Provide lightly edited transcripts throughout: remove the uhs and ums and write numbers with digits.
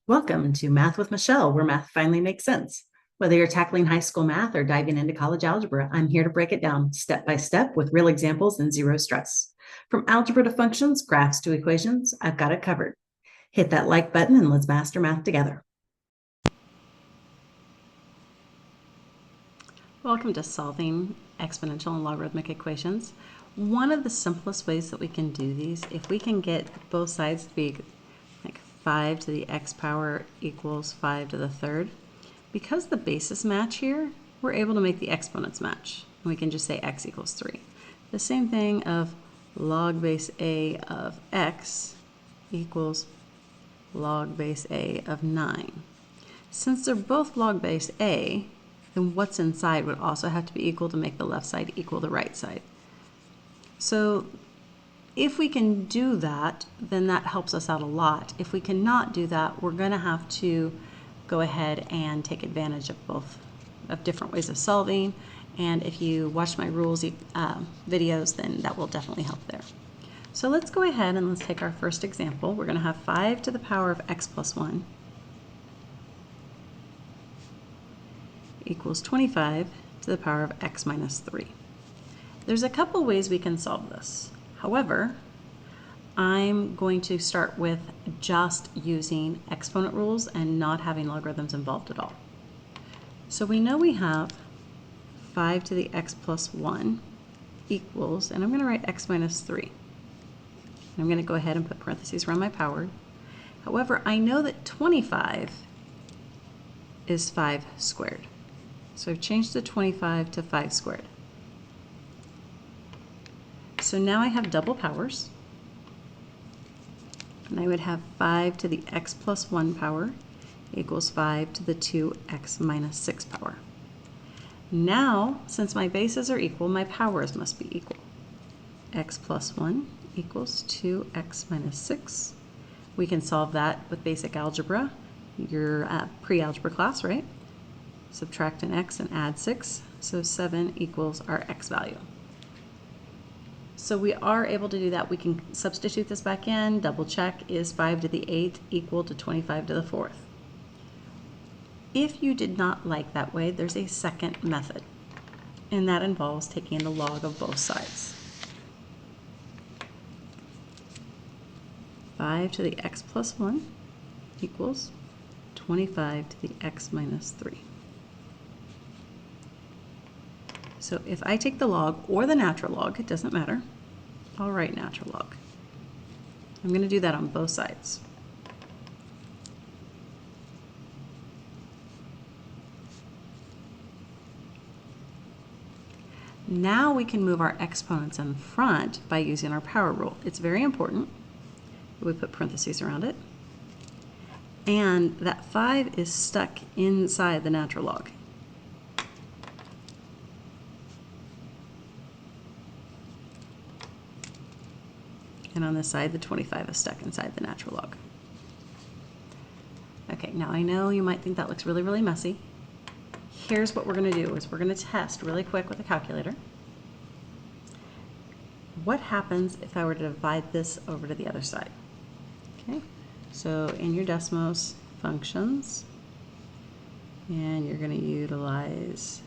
Welcome to Math with Michelle, where math finally makes sense. Whether you're tackling high school math or diving into college algebra, I'm here to break it down step by step with real examples and zero stress. From algebra to functions, graphs to equations, I've got it covered. Hit that like button and let's master math together. Welcome to solving exponential and logarithmic equations. One of the simplest ways that we can do these, if we can get both sides to be like 5 to the x power equals 5 to the third, because the bases match here, we're able to make the exponents match. And we can just say x equals 3. The same thing of log base a of x equals log base a of 9. Since they're both log base a, then what's inside would also have to be equal to make the left side equal the right side. So if we can do that, then that helps us out a lot. If we cannot do that, we're going to have to go ahead and take advantage of both of different ways of solving. And if you watch my rules videos, then that will definitely help there. So let's go ahead and let's take our first example. We're going to have 5 to the power of x plus 1 equals 25 to the power of x minus 3. There's a couple ways we can solve this. However, I'm going to start with just using exponent rules and not having logarithms involved at all. So we know we have 5 to the x plus 1 equals, and I'm going to write x minus 3. I'm going to go ahead and put parentheses around my power. However, I know that 25 is 5 squared. So I've changed the 25 to 5 squared. So now I have double powers. And I would have 5 to the x plus 1 power equals 5 to the 2x minus 6 power. Now, since my bases are equal, my powers must be equal. X plus 1 equals 2x minus 6. We can solve that with basic algebra, your pre-algebra class, right? Subtract an x and add 6, so 7 equals our x value. So we are able to do that. We can substitute this back in, double check, is 5 to the 8th equal to 25 to the 4th? If you did not like that way, there's a second method, and that involves taking the log of both sides. 5 to the x plus 1 equals 25 to the x minus 3. So if I take the log or the natural log, it doesn't matter, I'll write natural log. I'm going to do that on both sides. Now we can move our exponents in front by using our power rule. It's very important. We put parentheses around it. And that 5 is stuck inside the natural log. And on this side, the 25 is stuck inside the natural log. Okay, now I know you might think that looks really, really messy. Here's what we're going to do is we're going to test really quick with a calculator. What happens if I were to divide this over to the other side? Okay, so in your Desmos functions, and you're going to utilize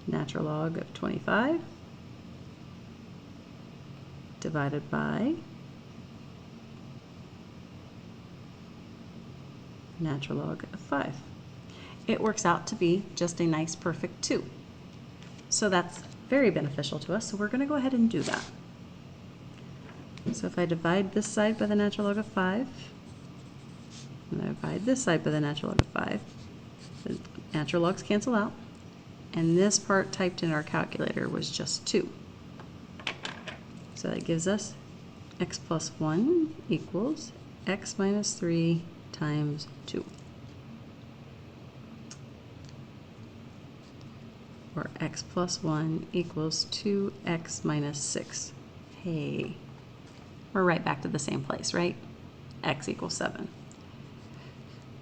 natural log of 25 divided by natural log of 5. It works out to be just a nice perfect 2. So that's very beneficial to us, so we're going to go ahead and do that. So if I divide this side by the natural log of 5, and I divide this side by the natural log of 5, the natural logs cancel out, and this part typed in our calculator was just 2. So that gives us x plus 1 equals x minus 3 times 2. Or x plus 1 equals 2x minus 6. Hey, we're right back to the same place, right? X equals 7.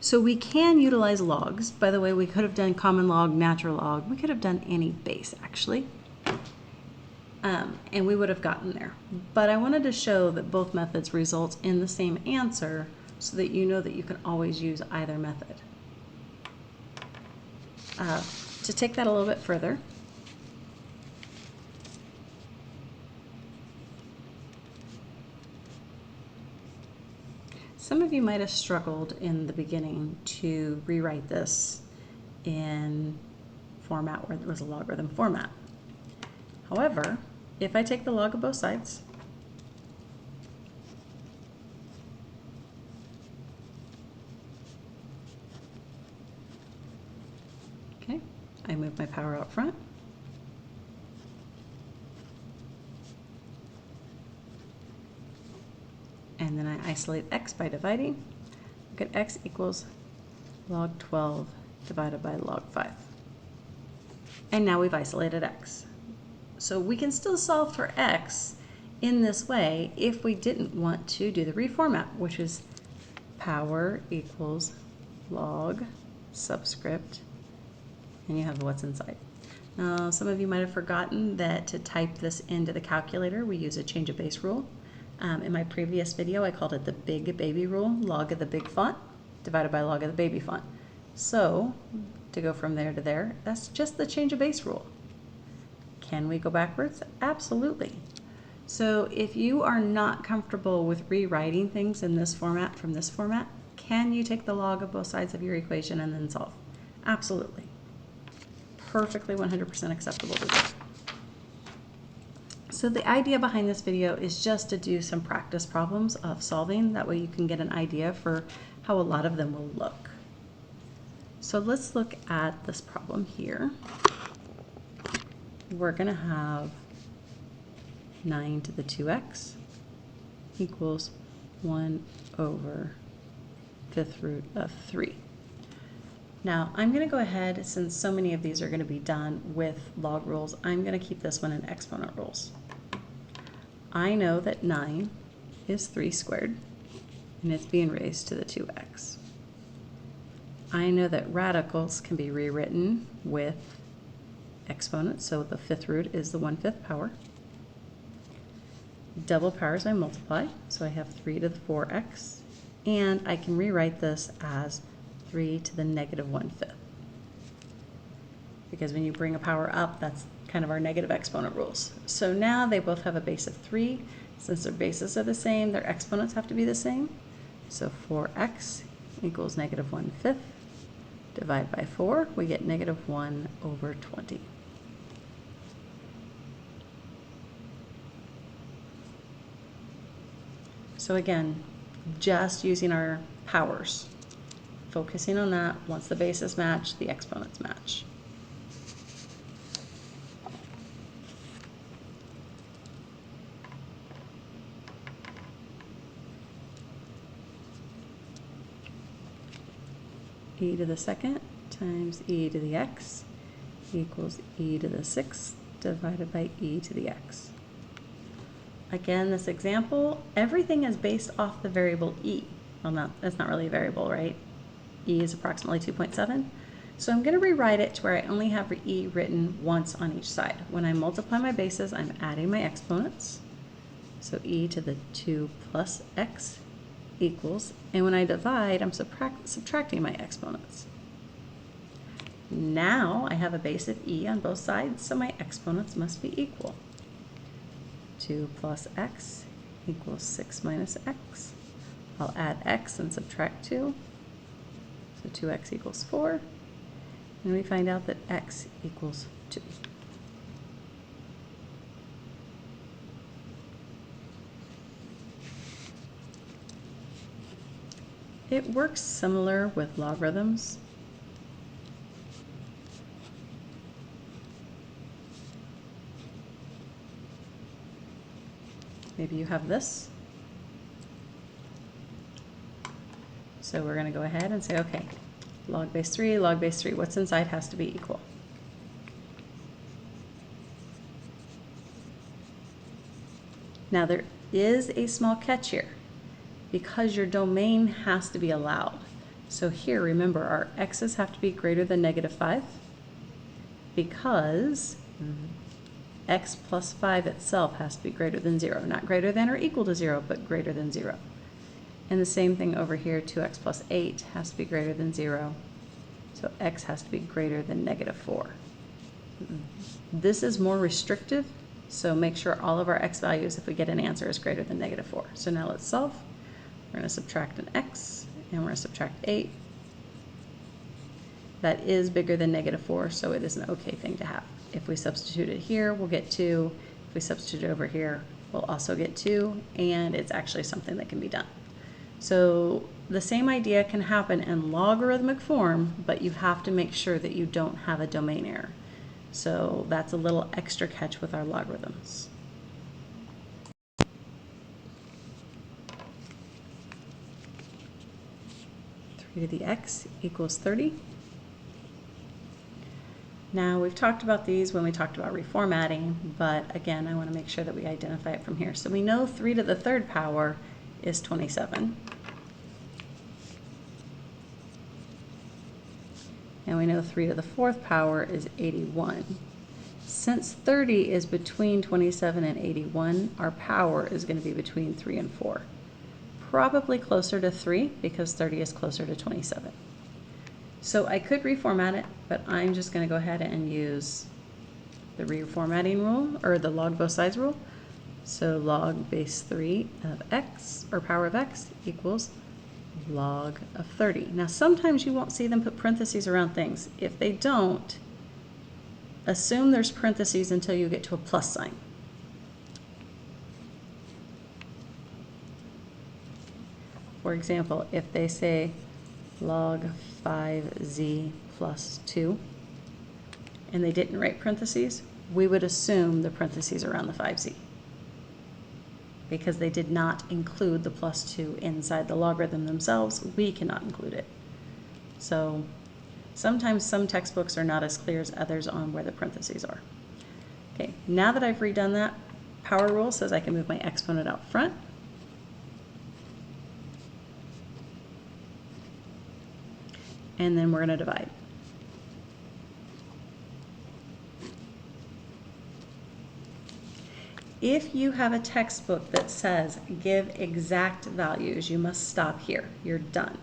So we can utilize logs. By the way, we could have done common log, natural log. We could have done any base, actually. And we would have gotten there. But I wanted to show that both methods result in the same answer so that you know that you can always use either method. To take that a little bit further, some of you might have struggled in the beginning to rewrite this in format where it was a logarithm format. However, if I take the log of both sides, okay, I move my power out front, and then I isolate x by dividing. Look at x equals log 12 divided by log 5. And now we've isolated x. So we can still solve for x in this way if we didn't want to do the reformat, which is power equals log subscript, and you have what's inside. Now, some of you might have forgotten that to type this into the calculator, we use a change of base rule. In my previous video, I called it the big baby rule, log of the big font divided by log of the baby font. So to go from there to there, that's just the change of base rule. Can we go backwards? Absolutely. So if you are not comfortable with rewriting things in this format from this format, can you take the log of both sides of your equation and then solve? Absolutely. Perfectly 100% acceptable to do. So the idea behind this video is just to do some practice problems of solving. That way you can get an idea for how a lot of them will look. So let's look at this problem here. We're going to have 9 to the 2x equals 1 over 5th root of 3. Now I'm going to go ahead, since so many of these are going to be done with log rules, I'm going to keep this one in exponent rules. I know that 9 is 3 squared, and it's being raised to the 2x. I know that radicals can be rewritten with exponents, so the 5th root is the 1/5 power. Double powers I multiply, so I have 3 to the 4x, and I can rewrite this as 3 to the negative 1/5. Because when you bring a power up, that's kind of our negative exponent rules. So now they both have a base of 3. Since their bases are the same, their exponents have to be the same. So 4x equals negative 1/5. Divide by 4, we get negative 1 over 20. So again, just using our powers, focusing on that. Once the bases match, the exponents match. E to the second times e to the x equals e to the 6th divided by e to the x. Again, this example, everything is based off the variable e. Well, that's not really a variable, right? E is approximately 2.7. So I'm going to rewrite it to where I only have e written once on each side. When I multiply my bases, I'm adding my exponents. So e to the 2 plus x equals, and when I divide, I'm subtracting my exponents. Now I have a base of e on both sides, so my exponents must be equal. 2 plus x equals 6 minus x. I'll add x and subtract 2. So 2x equals 4. And we find out that x equals 2. It works similar with logarithms. Maybe you have this. So we're going to go ahead and say, okay, log base 3, what's inside has to be equal. Now there is a small catch here, because your domain has to be allowed. So here, remember, our x's have to be greater than negative 5, because x plus 5 itself has to be greater than 0. Not greater than or equal to 0, but greater than 0. And the same thing over here, 2x plus 8 has to be greater than 0. So x has to be greater than -4. This is more restrictive, so make sure all of our x values, if we get an answer, is greater than -4. So now let's solve. We're going to subtract an x, and we're going to subtract 8. That is bigger than -4, so it is an okay thing to have. If we substitute it here, we'll get 2. If we substitute it over here, we'll also get 2, and it's actually something that can be done. So the same idea can happen in logarithmic form, but you have to make sure that you don't have a domain error. So that's a little extra catch with our logarithms. To the x equals 30. Now we've talked about these when we talked about reformatting, but again, I want to make sure that we identify it from here. So we know 3 to the third power is 27. And we know 3 to the fourth power is 81. Since 30 is between 27 and 81, our power is going to be between 3 and 4. Probably closer to 3 because 30 is closer to 27. So I could reformat it, but I'm just going to go ahead and use the reformatting rule, or the log both sides rule. So log base 3 of x, or power of x, equals log of 30. Now sometimes you won't see them put parentheses around things. If they don't, assume there's parentheses until you get to a plus sign. For example, if they say log 5z plus 2, and they didn't write parentheses, we would assume the parentheses around the 5z, because they did not include the plus 2 inside the logarithm themselves. We cannot include it. So sometimes some textbooks are not as clear as others on where the parentheses are. Okay, now that I've redone that, power rule says I can move my exponent out front. And then we're going to divide. If you have a textbook that says give exact values, you must stop here. You're done.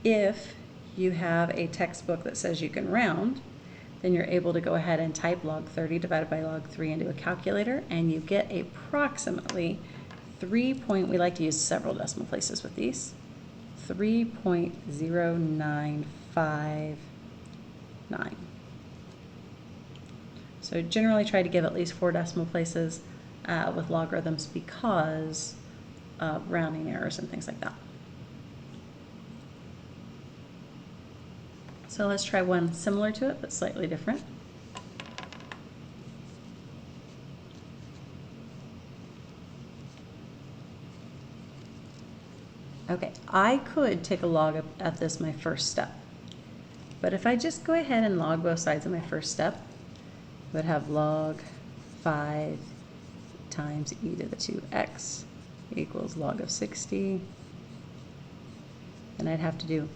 If you have a textbook that says you can round, then you're able to go ahead and type log 30 divided by log 3 into a calculator, and you get approximately 3 point, we like to use several decimal places with these, 3.0959. So generally try to give at least 4 decimal places with logarithms because of rounding errors and things like that. So let's try one similar to it, but slightly different. Okay, I could take a log at this my first step, but if I just go ahead and log both sides of my first step, I would have log 5 times e to the 2x equals log of 60. And I'd have to do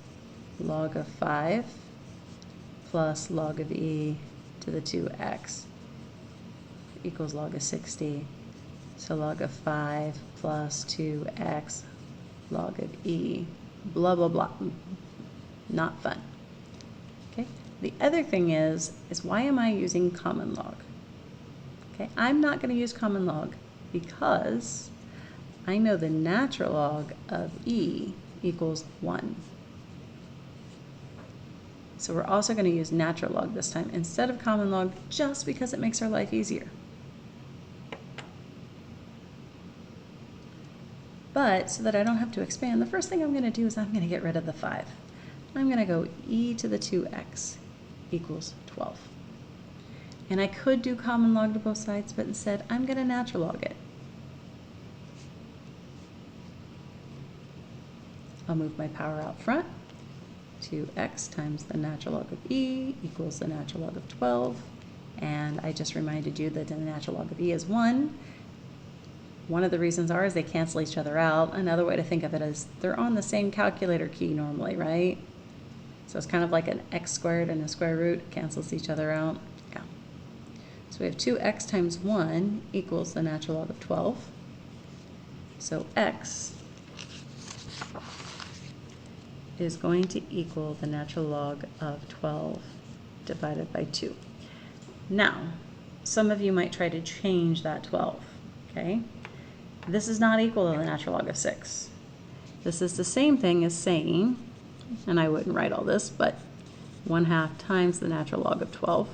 log of 5 plus log of e to the 2x equals log of 60. So log of 5 plus 2x log of e, blah, blah, blah. Not fun. Okay. The other thing is why am I using common log? Okay, I'm not going to use common log because I know the natural log of e equals 1. So we're also going to use natural log this time instead of common log, just because it makes our life easier. But so that I don't have to expand, the first thing I'm going to do is I'm going to get rid of the 5. I'm going to go e to the 2x equals 12. And I could do common log to both sides, but instead I'm going to natural log it. I'll move my power out front. 2x times the natural log of e equals the natural log of 12. And I just reminded you that the natural log of e is 1. One of the reasons is they cancel each other out. Another way to think of it is they're on the same calculator key normally, right? So it's kind of like an x squared and a square root, cancels each other out. Yeah. So we have 2x times 1 equals the natural log of 12. So x is going to equal the natural log of 12 divided by 2. Now, some of you might try to change that 12, okay? This is not equal to the natural log of 6. This is the same thing as saying, and I wouldn't write all this, but 1/2 times the natural log of 12,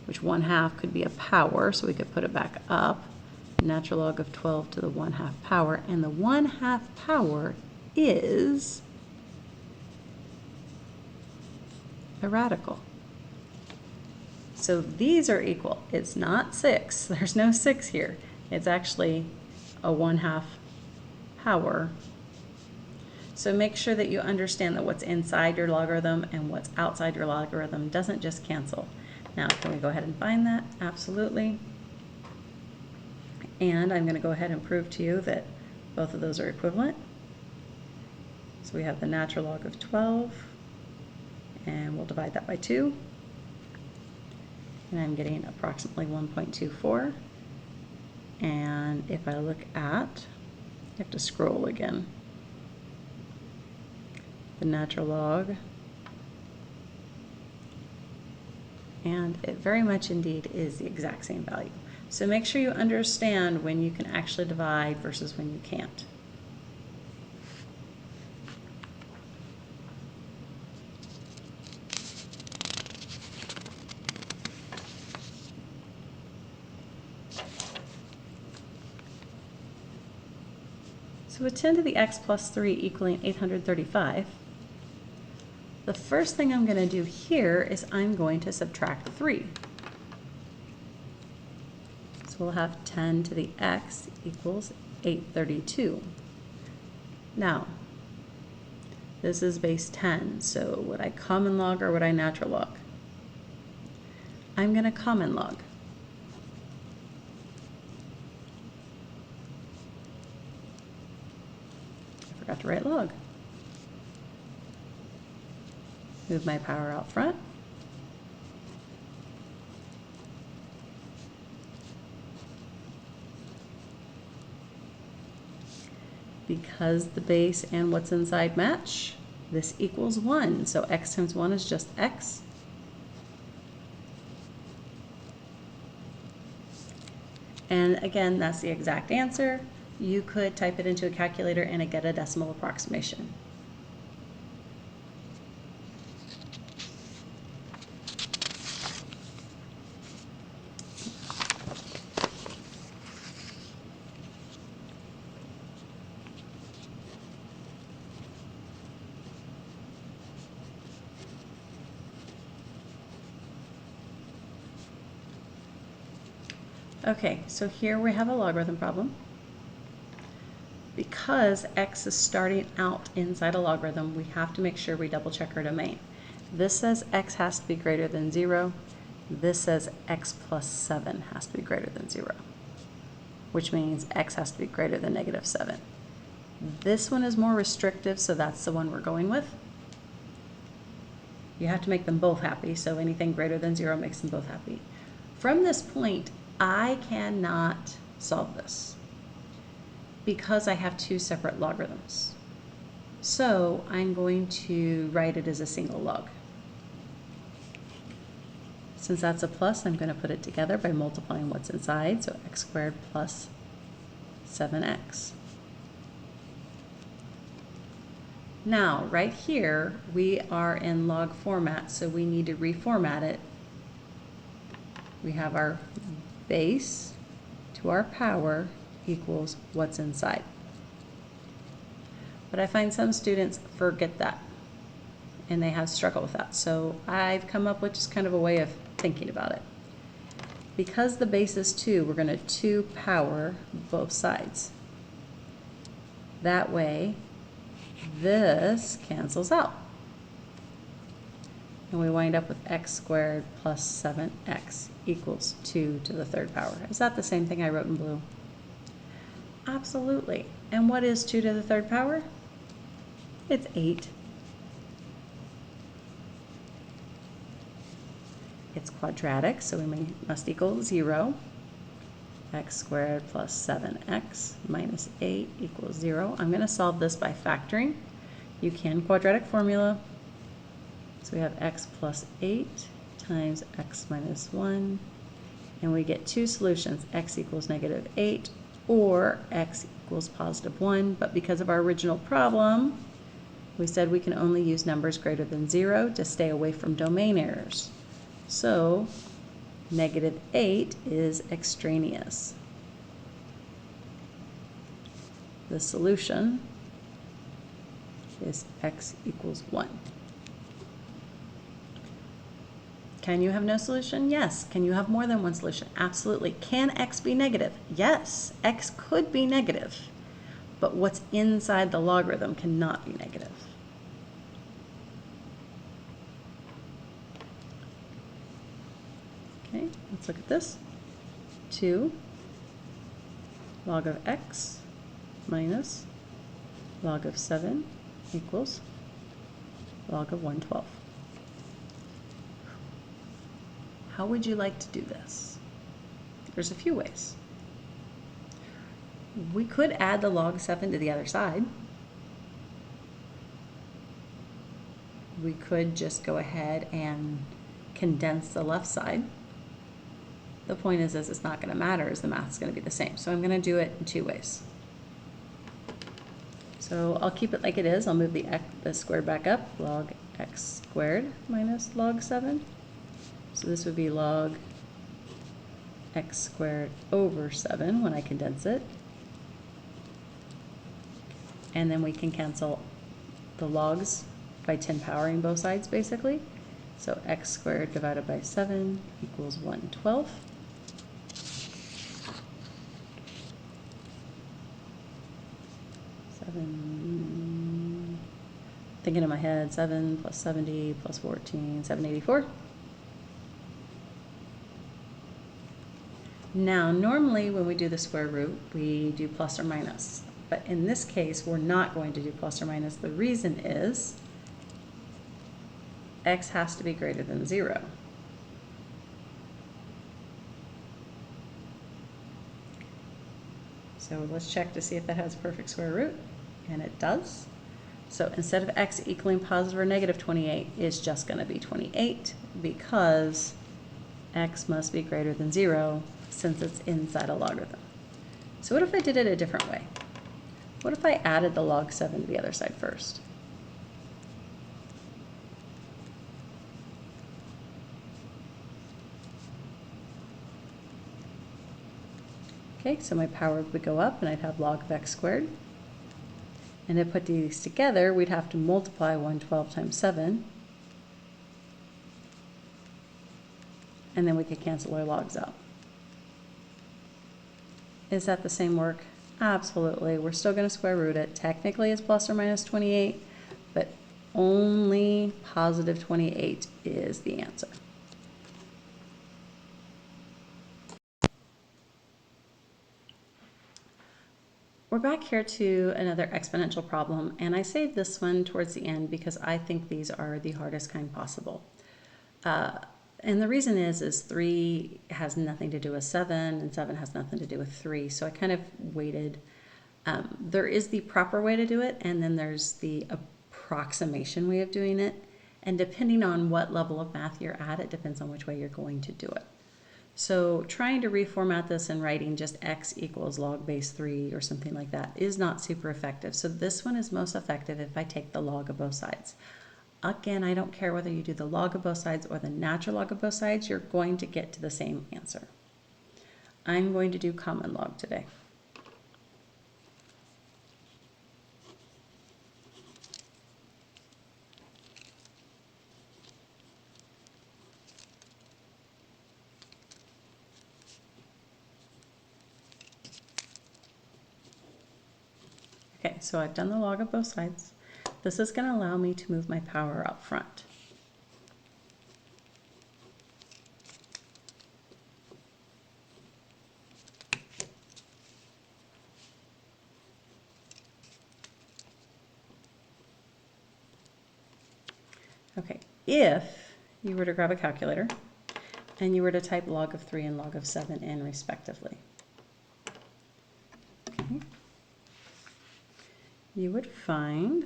which 1/2 could be a power, so we could put it back up. Natural log of 12 to the 1/2 power, and the 1/2 power is a radical. So these are equal. It's not 6. There's no 6 here. It's actually a 1/2 power. So make sure that you understand that what's inside your logarithm and what's outside your logarithm doesn't just cancel. Now, can we go ahead and find that? Absolutely. And I'm going to go ahead and prove to you that both of those are equivalent. So we have the natural log of 12, and we'll divide that by 2. And I'm getting approximately 1.24. And if I look at, I have to scroll again, the natural log, and it very much indeed is the exact same value. So make sure you understand when you can actually divide versus when you can't. So with 10 to the x plus 3 equaling 835, the first thing I'm going to do here is I'm going to subtract 3. So we'll have 10 to the x equals 832. Now, this is base 10, so would I common log or would I natural log? I'm going to common log. I forgot to write log. Move my power out front. Because the base and what's inside match, this equals 1. So x times 1 is just x. And again, that's the exact answer. You could type it into a calculator and get a decimal approximation. Okay, so here we have a logarithm problem. Because x is starting out inside a logarithm, we have to make sure we double check our domain. This says x has to be greater than 0. This says x plus 7 has to be greater than 0, which means x has to be greater than -7. This one is more restrictive, so that's the one we're going with. You have to make them both happy, so anything greater than 0 makes them both happy. From this point, I cannot solve this because I have two separate logarithms. So I'm going to write it as a single log. Since that's a plus, I'm going to put it together by multiplying what's inside, so x squared plus 7x. Now, right here, we are in log format, so we need to reformat it. We have our base to our power equals what's inside. But I find some students forget that, and they have struggled with that. So I've come up with just kind of a way of thinking about it. Because the base is 2, we're going to 2 power both sides. That way, this cancels out. And we wind up with x squared plus 7x equals 2 to the third power. Is that the same thing I wrote in blue? Absolutely. And what is 2 to the third power? It's 8. It's quadratic, so we must equal 0. x squared plus 7x minus 8 equals 0. I'm going to solve this by factoring. You can quadratic formula. So we have x plus 8 times x minus 1. And we get two solutions, x equals negative 8 or x equals positive 1. But because of our original problem, we said we can only use numbers greater than 0 to stay away from domain errors. So negative 8 is extraneous. The solution is x equals 1. Can you have no solution? Yes. Can you have more than one solution? Absolutely. Can x be negative? Yes, x could be negative, but what's inside the logarithm cannot be negative. Okay, let's look at this. 2 log of x minus log of 7 equals log of 112. How would you like to do this? There's a few ways. We could add the log 7 to the other side. We could just go ahead and condense the left side. The point is it's not going to matter, as the math's going to be the same. So I'm going to do it in two ways. So I'll keep it like it is. I'll move the squared back up, log x squared minus log 7. So this would be log x squared over 7 when I condense it. And then we can cancel the logs by 10 powering both sides, basically. So x squared divided by 7 equals 112. Thinking in my head, 7 plus 70 plus 14, 784. Now, normally when we do the square root, we do plus or minus. But in this case, we're not going to do plus or minus. The reason is x has to be greater than 0. So let's check to see if that has a perfect square root, and it does. So instead of x equaling positive or negative 28, it's just going to be 28 because x must be greater than 0 since it's inside a logarithm. So what if I did it a different way? What if I added the log 7 to the other side first? Okay, so my power would go up and I'd have log of x squared. And to put these together, we'd have to multiply 112 times 7. And then we could cancel our logs out. Is that the same work? Absolutely. We're still going to square root it. Technically it's plus or minus 28, but only positive 28 is the answer. We're back here to another exponential problem, and I saved this one towards the end because I think these are the hardest kind possible. And the reason is 3 has nothing to do with 7, and 7 has nothing to do with 3, so I kind of waited. There is the proper way to do it, and then there's the approximation way of doing it, and depending on what level of math you're at, it depends on which way you're going to do it. So trying to reformat this and writing just x equals log base 3 or something like that is not super effective. So this one is most effective if I take the log of both sides. Again, I don't care whether you do the log of both sides or the natural log of both sides, you're going to get to the same answer. I'm going to do common log today. Okay, so I've done the log of both sides. This is going to allow me to move my power up front. Okay, if you were to grab a calculator and you were to type log of 3 and log of 7 in respectively, you would find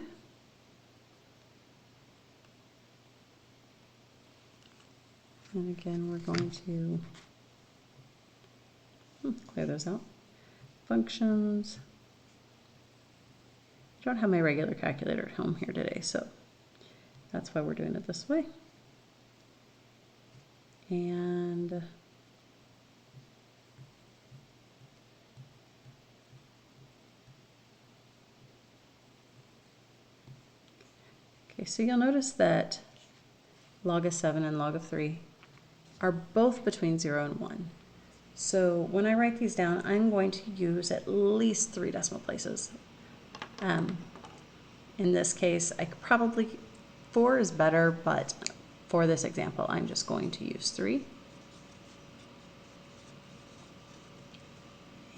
and again, we're going to clear those out. Functions. I don't have my regular calculator at home here today, so that's why we're doing it this way. And okay, so you'll notice that log of 7 and log of 3 are both between 0 and 1. So when I write these down, I'm going to use at least 3 decimal places. In this case, I could probably, 4 is better, but for this example, I'm just going to use 3.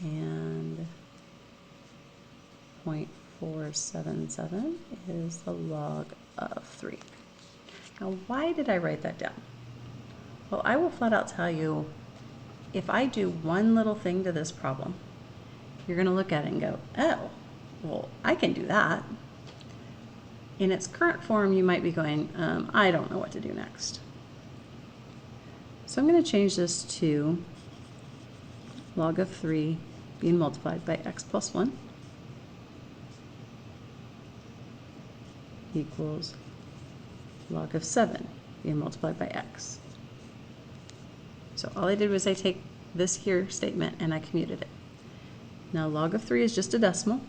And 0.477 is the log of 3. Now, why did I write that down? Well, I will flat out tell you, if I do one little thing to this problem, you're going to look at it and go, oh, well, I can do that. In its current form, you might be going, I don't know what to do next. So I'm going to change this to log of 3 being multiplied by x plus 1 equals log of 7 being multiplied by x. So all I did was I take this here statement and I commuted it. Now log of 3 is just a decimal,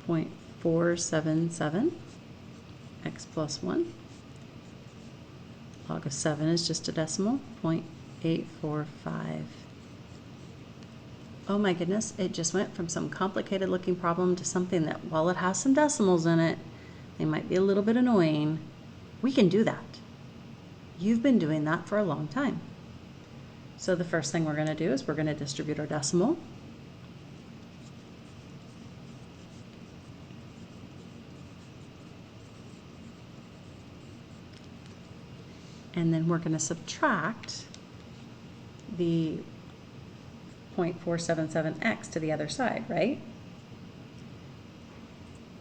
0.477 x plus 1. Log of 7 is just a decimal, 0.845. Oh my goodness, it just went from some complicated looking problem to something that, while it has some decimals in it, they might be a little bit annoying. We can do that. You've been doing that for a long time. So the first thing we're going to do is we're going to distribute our decimal. And then we're going to subtract the 0.477x to the other side, right?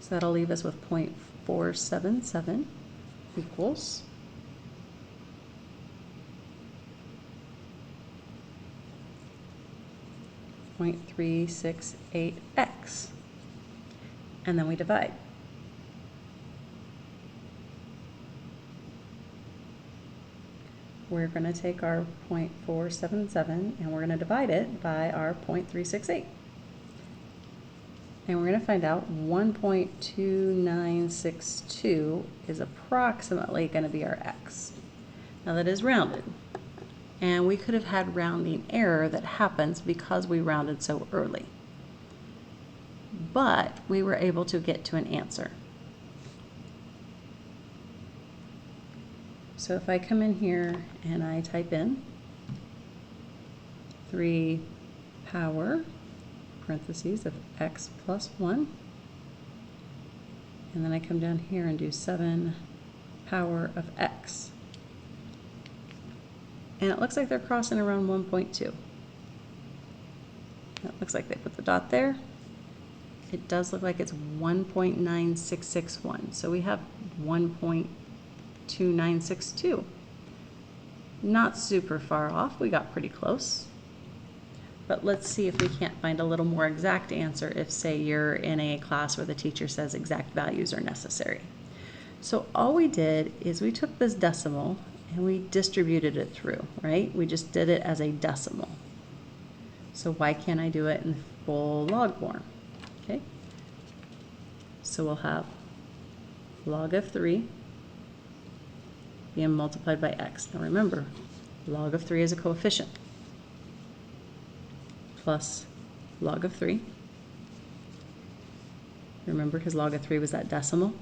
So that'll leave us with 0.477 equals 0.368x. And then we divide. We're going to take our 0.477 and we're going to divide it by our 0.368. And we're going to find out 1.2962 is approximately going to be our x. Now that is rounded. And we could have had rounding error that happens because we rounded so early. But we were able to get to an answer. So if I come in here and I type in 3 power, parentheses of x plus 1, and then I come down here and do 7 power of x. And it looks like they're crossing around 1.2. That looks like they put the dot there. It does look like it's 1.9661. So we have 1.2962. Not super far off. We got pretty close. But let's see if we can't find a little more exact answer if, say, you're in a class where the teacher says exact values are necessary. So all we did is we took this decimal and we distributed it through, right? We just did it as a decimal. So why can't I do it in full log form? Okay. So we'll have log of 3 being multiplied by x. Now remember, log of 3 is a coefficient. Plus log of 3. Remember, because log of 3 was that decimal.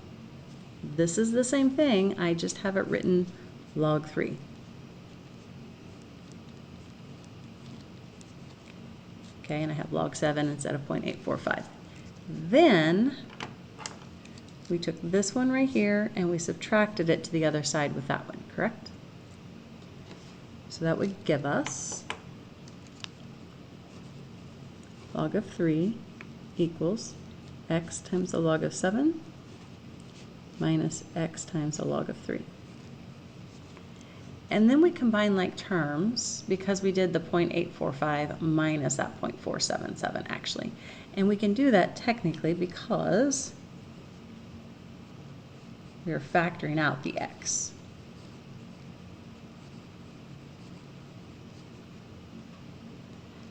This is the same thing, I just have it written log 3. Okay, and I have log 7 instead of 0.845. Then we took this one right here and we subtracted it to the other side with that one, correct? So that would give us log of 3 equals x times the log of 7 minus x times the log of 3. And then we combine like terms because we did the 0.845 minus that 0.477 actually. And we can do that technically because we're factoring out the x.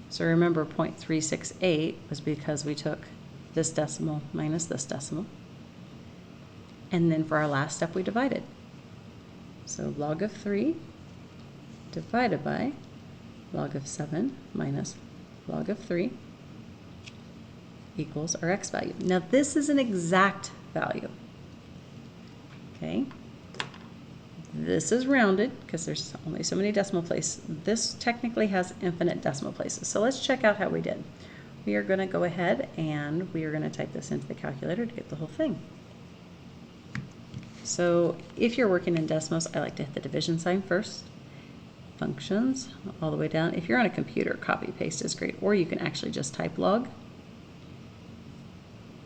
So remember 0.368 was because we took this decimal minus this decimal. And then for our last step we divided. So log of 3 divided by log of 7 minus log of 3 equals our x value. Now this is an exact value. Okay. This is rounded because there's only so many decimal places. This technically has infinite decimal places. So let's check out how we did. We are going to go ahead and we are going to type this into the calculator to get the whole thing. So if you're working in decimals, I like to hit the division sign first. Functions all the way down. If you're on a computer, copy paste is great, or you can actually just type log.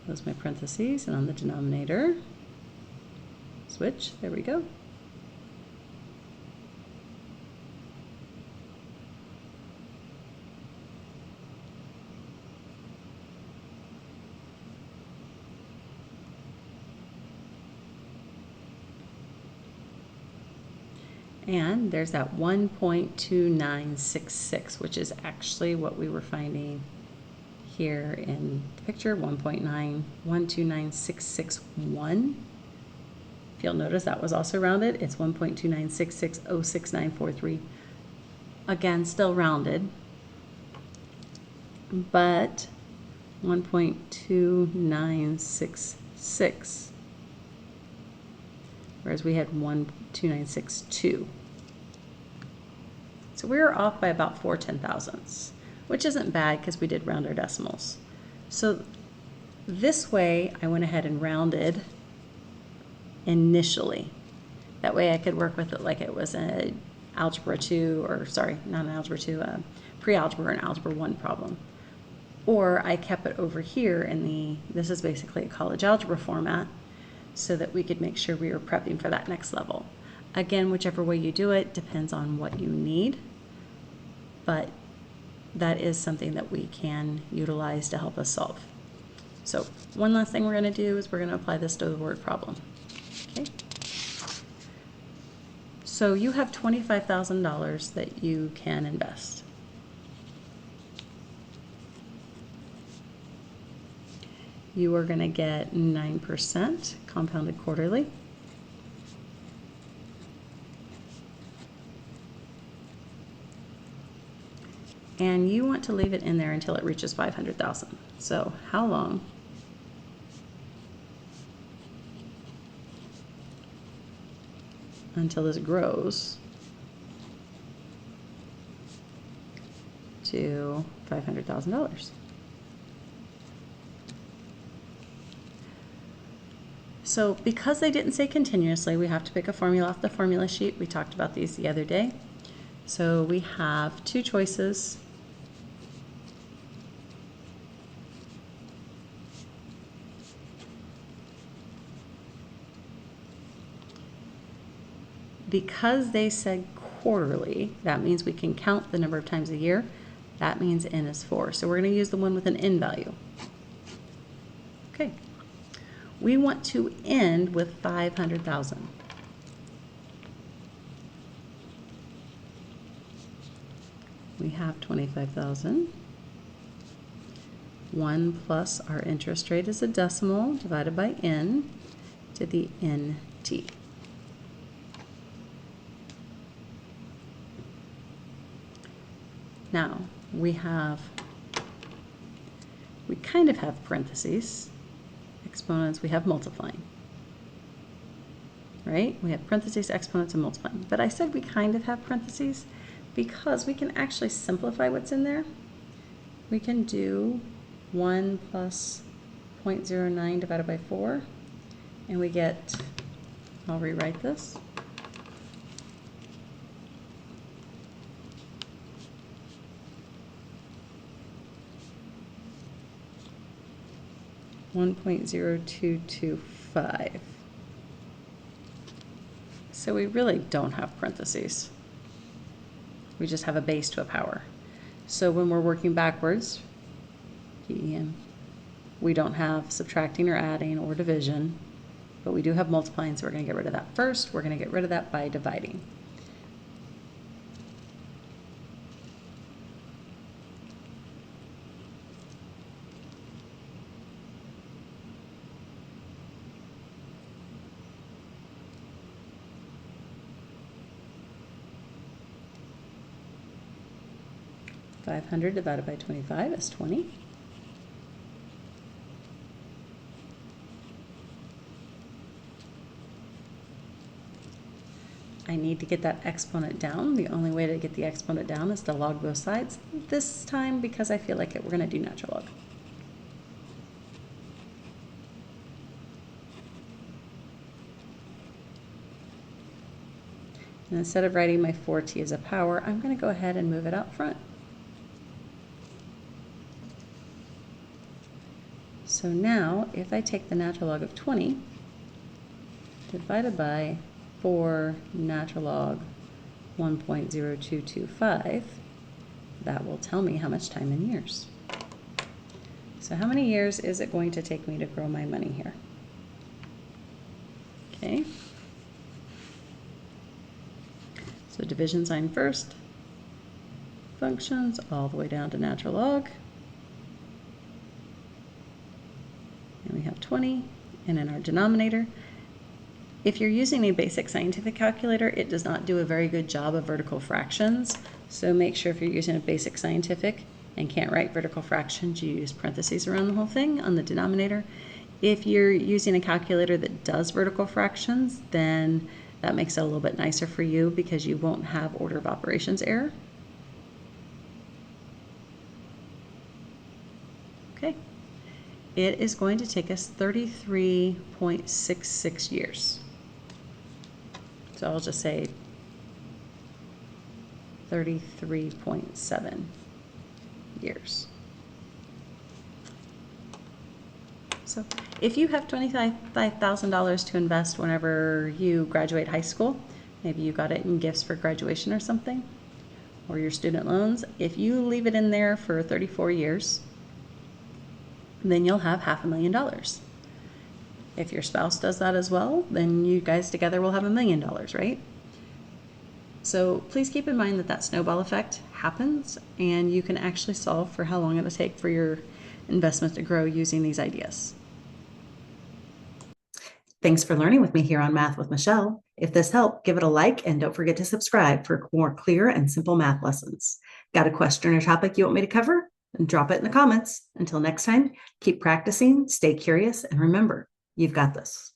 Those my parentheses, and on the denominator, switch, there we go. And there's that 1.2966, which is actually what we were finding here in the picture, 1.91296661. If you'll notice that was also rounded. It's 1.296606943. Again, still rounded, but 1.2966. Whereas we had 1.2962. So we were off by about 4/10,000ths, which isn't bad because we did round our decimals. So this way I went ahead and rounded initially. That way I could work with it like it was an algebra 2, or sorry, not an algebra 2, pre-algebra and algebra 1 problem. Or I kept it over here in this is basically a college algebra format, so that we could make sure we were prepping for that next level. Again, whichever way you do it depends on what you need, but that is something that we can utilize to help us solve. So one last thing we're going to do is we're going to apply this to the word problem. Okay. So you have $25,000 that you can invest. You are going to get 9% compounded quarterly. And you want to leave it in there until it reaches 500,000. So how long? Until this grows to $500,000. So because they didn't say continuously, we have to pick a formula off the formula sheet. We talked about these the other day. So we have two choices. Because they said quarterly, that means we can count the number of times a year. That means n is 4. So we're going to use the one with an n value. Okay. We want to end with 500,000. We have 25,000. 1 plus our interest rate is a decimal divided by n to the nt. Now, we kind of have parentheses. Exponents, we have multiplying. Right? We have parentheses, exponents, and multiplying. But I said we kind of have parentheses because we can actually simplify what's in there. We can do 1 plus 0.09 divided by 4, and we get, I'll rewrite this. 1.0225. So we really don't have parentheses. We just have a base to a power. So when we're working backwards, we don't have subtracting or adding or division, but we do have multiplying, so we're going to get rid of that first. We're going to get rid of that by dividing. $500 divided by 25 is 20. I need to get that exponent down. The only way to get the exponent down is to log both sides. This time, because I feel like it, we're going to do natural log. And instead of writing my 4t as a power, I'm going to go ahead and move it out front. So now, if I take the natural log of 20 divided by 4 natural log 1.0225, that will tell me how much time in years. So how many years is it going to take me to grow my money here? Okay. So division sign first, functions all the way down to natural log. And we have 20, and in our denominator, if you're using a basic scientific calculator, it does not do a very good job of vertical fractions. So make sure if you're using a basic scientific and can't write vertical fractions, you use parentheses around the whole thing on the denominator. If you're using a calculator that does vertical fractions, then that makes it a little bit nicer for you because you won't have order of operations error. Okay. It is going to take us 33.66 years. So I'll just say 33.7 years. So if you have $25,000 to invest whenever you graduate high school, maybe you got it in gifts for graduation or something, or your student loans, if you leave it in there for 34 years, then you'll have $500,000. If your spouse does that as well, then you guys together will have $1 million, right? So please keep in mind that that snowball effect happens, and you can actually solve for how long it'll take for your investment to grow using these ideas. Thanks for learning with me here on Math with Michelle. If this helped, give it a like and don't forget to subscribe for more clear and simple math lessons. Got a question or topic you want me to cover? Then drop it in the comments. Until next time, keep practicing, stay curious, and remember, you've got this.